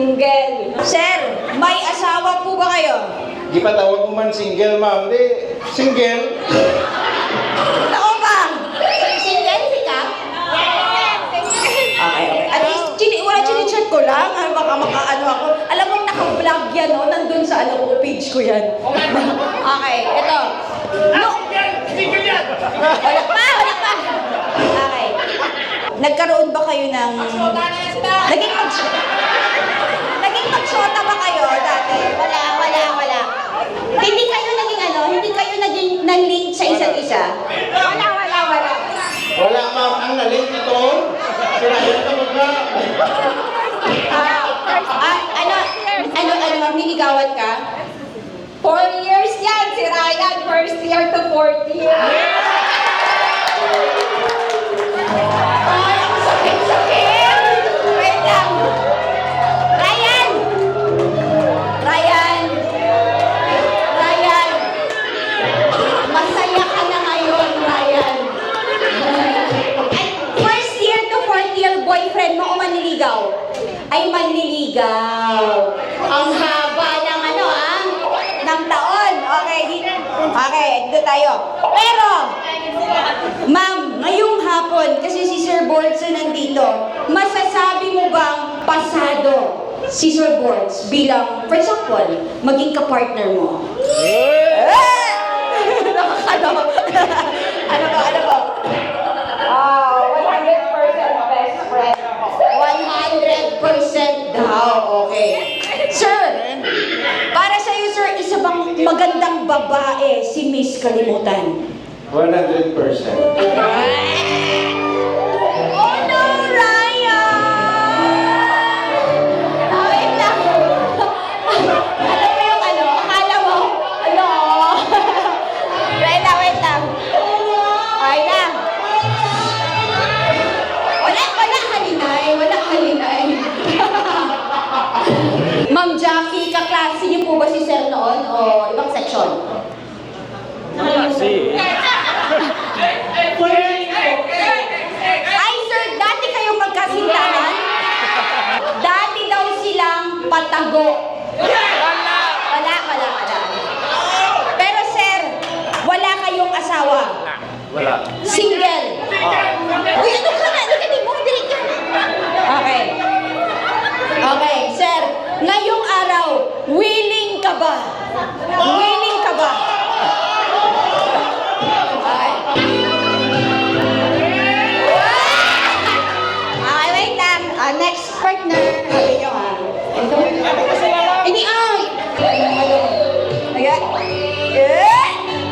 single. Sir, may asawa po ba kayo? Di pa tawag mo man single, ma'am. Di, single. Tao ba? Single si Kap? Okay. At least, wala chinichat ko lang. Baka makaano ako. Alam mo, naka-vlog yan, no? Nandun sa page ko yan. Okay, ito. No. Wala pa. Okay. Nagkaroon ba kayo ng... Naging magsyota ba kayo dati? Wala. Hindi kayo naging na-link sa isa't isa? Wala. Wala, ma'am. Ang nalink ito. Sirayan ka magka. Ma'am, niligawan ka? 4 years yan, si Ryan, first year to fourth year. Ay, ang sakit! Wait lang! Ryan! Masaya ka na ngayon, Ryan. Ay, first year to fourth year boyfriend mo o manliligaw? Ay, manliligaw. Ang haba ng ng taon. Okay, dito tayo. Pero, ma'am, ngayong hapon, kasi si Sir Bortz nandito, masasabi mo bang pasado si Sir Bortz bilang, for example, maging kapartner mo? Ano ba? 100% best friend. 100% daw. Okay. Sir, para sa'yo, sir, isa bang magandang babae si Miss Kalimutan? 100%. Oh no, Ryan! Wait lang. Alam mo yung akala mo, wait lang. Ay na. Wala halinay. Ma'am Jackie, kaklase niyo po ba si Sir noon o ibang section? Ay, sir, dati kayong magkasintahan? Dati daw silang patago. Wala. Pero sir, wala kayong asawa? Wala. Single? Uy, ano ka na? Hindi mo, dili ka. Okay, sir, ngayong araw, willing ka ba? Okay, wait lang. Next partner. Sabi nyo Hindi,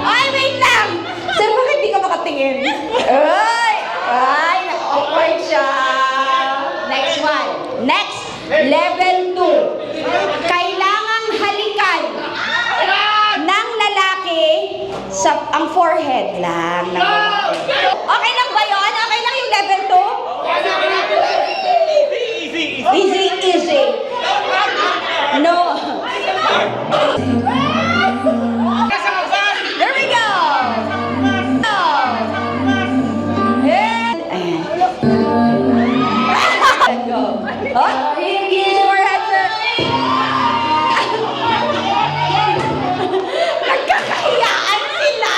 Ay, wait lang. Sir, bakit di ka makatingin? Ay, na-awkward siya. Next one. Next, level 2. Kailangang halikan ng lalaki sa ang forehead lang. Okay lang ba yun? Okay lang yung level 2? Easy. No. There we go. Forehead, sir. Nagkakahiyaan sila.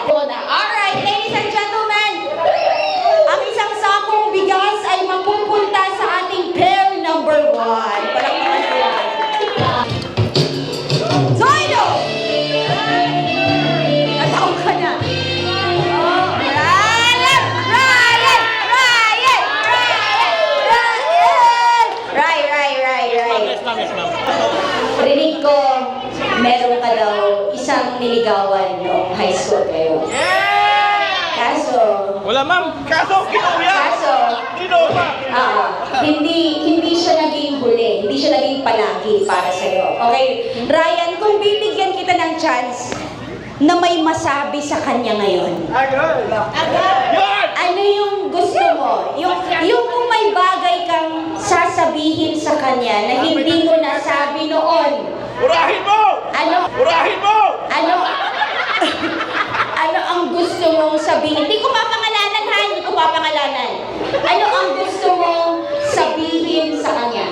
Alright, ladies and gentlemen. Ang isang sakong bigas ay mapupunta sa ating pair number 1. Palakpakan sila. Zoido! Nataon ka na. Rinig ko, meron ka daw isang niligawan noong high school kayo. Kaso, Wala, ma'am. Kaso, kinuya. hindi siya naging huli, hindi siya naging palagi para sa'yo. Okay, Ryan, kung bibigyan kita ng chance na may masabi sa kanya ngayon, ano yung gusto mo? Yung kung may bagay kang sasabihin sa kanya na hindi mo nasabi noon. Urahin mo! Ano? Urahin mo! Ano ang gusto mong sabihin? Hindi ko papangalanan. Ano ang gusto mong sabihin sa kanya?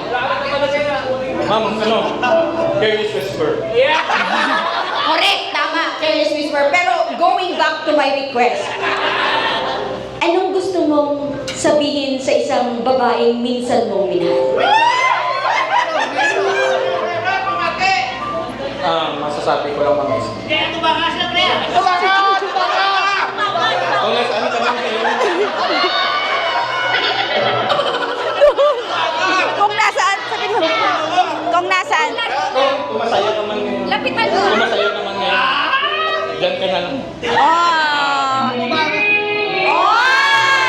Ma'am, ano? Careless whisper. Correct, tama, careless whisper. Pero going back to my request, anong gusto mong sabihin sa isang babaeng minsan mong minahal? Masasabi ko lang, ma'am. Kung nasaan ka lang kayo, Kung nasaan, sabihin mo. Kung nasaan. kung masaya naman ngayon. Lapitan mo. Kung masaya naman ngayon, dyan ka na lang.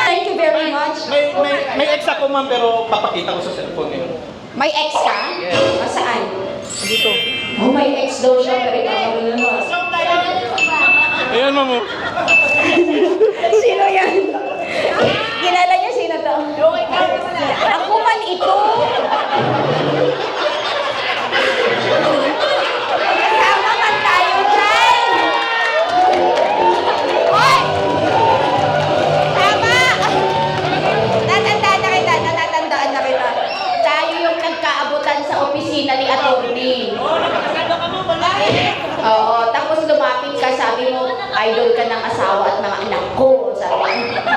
Thank you very much. May ex ako, ma'am, pero papakita ko sa cellphone ngayon. May ex ka? Yes. Saan? Dito. Oh, may ex daw siya, pero ikaw naman. Ayan, ma'am. Oh. Sino yan? Kilala niyo sino to? Ako man ito. Kasama man tayo dyan. Hoy! Tama! Natatandaan na kita. Tayo yung nagkaabutan sa opisina ni attorney. Oo, tapos lumapit ka, sabi mo, idol ka ng asawa at mga anak ko. Sabi mo.